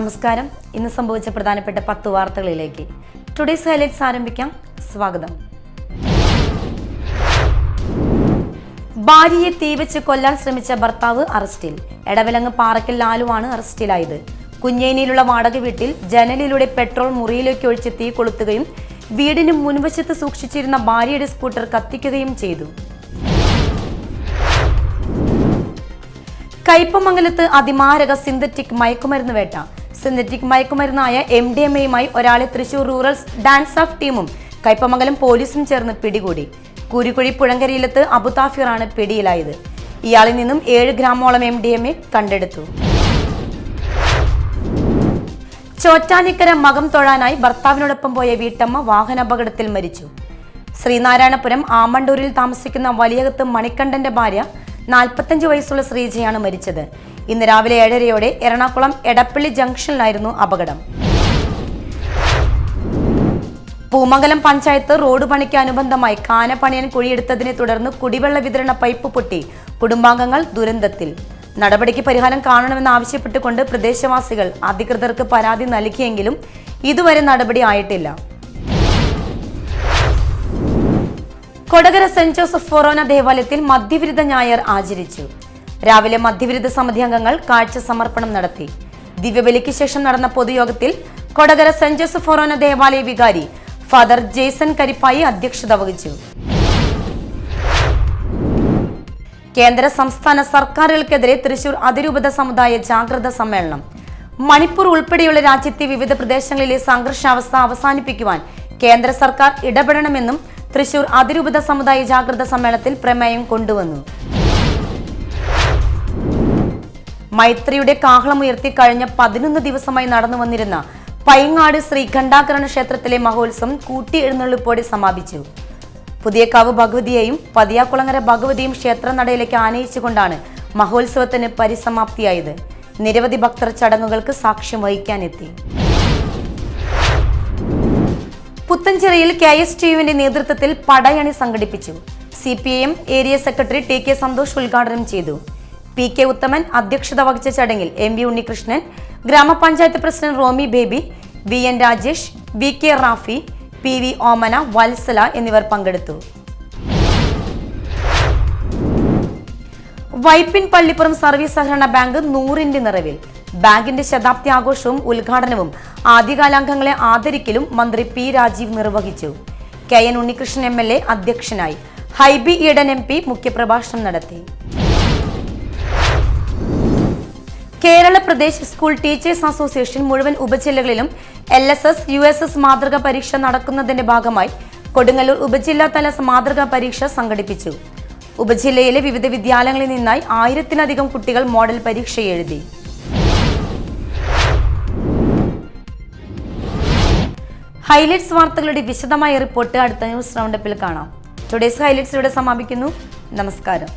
നമസ്കാരം. ഇന്ന് സംഭവിച്ച പ്രധാനപ്പെട്ട 10 വാർത്തകളിലേക്ക് ടുഡേസ് ഹൈലൈറ്റ്സ് ആരംഭിക്കാം. സ്വാഗതം. ഭാര്യയെ തീവച്ച് കൊല്ലാൻ ശ്രമിച്ച ഭർത്താവ് അറസ്റ്റിൽ. എടവിലങ്ങ് പാറയ്ക്കൽ ലാലുവാണ് അറസ്റ്റിലായത്. കുഞ്ഞേനിയിലുള്ള വാടക വീട്ടിൽ ജനലിലൂടെ പെട്രോൾ മുറിയിലേക്ക് ഒഴിച്ച് തീ കൊളുത്തുകയും വീടിന് മുൻവശത്ത് സൂക്ഷിച്ചിരുന്ന ഭാര്യയുടെ സ്കൂട്ടർ കത്തിക്കുകയും ചെയ്തു. കയ്പമംഗലത്ത് അതിമാരക സിന്തറ്റിക് മയക്കുമരുന്ന് വേട്ട. സിന്തറ്റിക് മയക്കുമരുന്നായ MDMAയുമായി ഒരാളെ തൃശൂർ റൂറൽ ഡാൻസ് ഓഫ് ടീമും കയ്പമംഗലം പോലീസും ചേർന്ന് പിടികൂടി. കൂരിക്കുഴി പുഴങ്കരിയിലത്ത് അബുതാഫിറാണ് പിടിയിലായത്. ഇയാളിൽ നിന്നും 7 ഗ്രാമോളം MDMA കണ്ടെടുത്തു. ചോറ്റാനിക്കര മകം തൊഴാനായി ഭർത്താവിനോടൊപ്പം പോയ വീട്ടമ്മ വാഹനാപകടത്തിൽ മരിച്ചു. ശ്രീനാരായണപുരം ആമണ്ടൂരിൽ താമസിക്കുന്ന വലിയകത്ത് മണികണ്ഠന്റെ ഭാര്യ 45 വയസ്സുള്ള ശ്രീജയാണ് മരിച്ചത്. ഇന്ന് രാവിലെ 7:30 എറണാകുളം എടപ്പള്ളി ജംഗ്ഷനിലായിരുന്നു അപകടം. പൂമംഗലം പഞ്ചായത്ത് റോഡ് പണിക്ക് അനുബന്ധമായി കാനപ്പണിയൻ കുഴിയെടുത്തതിനെ തുടർന്ന് കുടിവെള്ള വിതരണ പൈപ്പ് പൊട്ടി കുടുംബാംഗങ്ങൾ ദുരന്തത്തിൽ. നടപടിക്ക് പരിഹാരം കാണണമെന്നാവശ്യപ്പെട്ടുകൊണ്ട് പ്രദേശവാസികൾ അധികൃതർക്ക് പരാതി നൽകിയെങ്കിലും ഇതുവരെ നടപടി ആയിട്ടില്ല. കൊടകര സെന്റ് ജോസഫ് ഫൊറോന ദേവാലയത്തിൽ മദ്യവിരുദ്ധ ഞായർ ആചരിച്ചു. രാവിലെ മദ്യവിരുദ്ധ സമിതി അംഗങ്ങൾ കാഴ്ച സമർപ്പണം നടത്തി. ദിവ്യബലിക്ക് ശേഷം നടന്ന പൊതുയോഗത്തിൽ കൊടകര സെന്റ് ജോസഫ് ഫൊറോന ദേവാലയ വികാരി ഫാദർ ജേസൺ കരിപ്പായി അധ്യക്ഷത വഹിച്ചു. കേന്ദ്ര സംസ്ഥാന സർക്കാരുകൾക്കെതിരെ തൃശൂർ അതിരൂപത സമുദായ ജാഗ്രത സമ്മേളനം. മണിപ്പൂർ ഉൾപ്പെടെയുള്ള രാജ്യത്തെ വിവിധ പ്രദേശങ്ങളിലെ സംഘർഷാവസ്ഥ അവസാനിപ്പിക്കുവാൻ കേന്ദ്ര സർക്കാർ ഇടപെടണമെന്നും തൃശൂർ അതിരൂപത സമുദായ ജാഗ്രത സമ്മേളനത്തിൽ പ്രമേയം കൊണ്ടുവന്നു. മൈത്രിയുടെ കാഹളമുയർത്തി കഴിഞ്ഞ 11 ദിവസമായി നടന്നു വന്നിരുന്ന പൈങ്ങാട് ശ്രീ ഘണ്ടാകരണ ക്ഷേത്രത്തിലെ മഹോത്സവം കൂട്ടി എഴുന്നള്ളിപ്പോടെ സമാപിച്ചു. പുതിയകാവ് ഭഗവതിയെയും പതിയാക്കുളങ്ങര ഭഗവതിയും ക്ഷേത്രനടയിലേക്ക് ആനയിച്ചുകൊണ്ടാണ് മഹോത്സവത്തിന് പരിസമാപ്തിയായത്. നിരവധി ഭക്തർ ചടങ്ങുകൾക്ക് സാക്ഷ്യം വഹിക്കാനെത്തി. പുത്തഞ്ചിറയിൽ KSTUവിന്റെ നേതൃത്വത്തിൽ പടയണി സംഘടിപ്പിച്ചു. CPIM area secretary TK Santhosh ഉദ്ഘാടനം ചെയ്തു. PK ഉത്തമൻ അധ്യക്ഷത വഹിച്ച ചടങ്ങിൽ MV ഉണ്ണികൃഷ്ണൻ, ഗ്രാമപഞ്ചായത്ത് president Romy Baby, VN Rajesh, VK Rafi, PV Omana, Vatsala എന്നിവർ പങ്കെടുത്തു. വൈപ്പിൻ പള്ളിപ്പുറം സർവീസ് സഹകരണ ബാങ്ക് 100ന്റെ നിറവിൽ. ബാങ്കിന്റെ ശതാബ്ദി ആഘോഷവും ഉദ്ഘാടനവും ആദ്യകാലാംഗങ്ങളെ ആദരിക്കലും മന്ത്രി P രാജീവ് നിർവഹിച്ചു. KN ഉണ്ണികൃഷ്ണൻ MLA അധ്യക്ഷനായി. ഹൈബി ഈഡൻ MP മുഖ്യപ്രഭാഷണം നടത്തി. Kerala Pradesh school teachers association മുഴുവൻ ഉപജില്ലകളിലും LSS USS മാതൃകാ പരീക്ഷ നടക്കുന്നതിന്റെ ഭാഗമായി കൊടുങ്ങല്ലൂർ ഉപജില്ലാതല മാതൃകാ പരീക്ഷ സംഘടിപ്പിച്ചു. ഉപജില്ലയിലെ വിവിധ വിദ്യാലയങ്ങളിൽ നിന്നായി 1000-ലധികം കുട്ടികൾ മോഡൽ പരീക്ഷ എഴുതി. ഹൈലൈറ്റ്സ് വാർത്തകളുടെ വിശദമായ റിപ്പോർട്ട് അടുത്ത ന്യൂസ് റൗണ്ടപ്പിൽ കാണാം. ടുഡേസ് ഹൈലൈറ്റ്സ് ഇവിടെ സമാപിക്കുന്നു. നമസ്കാരം.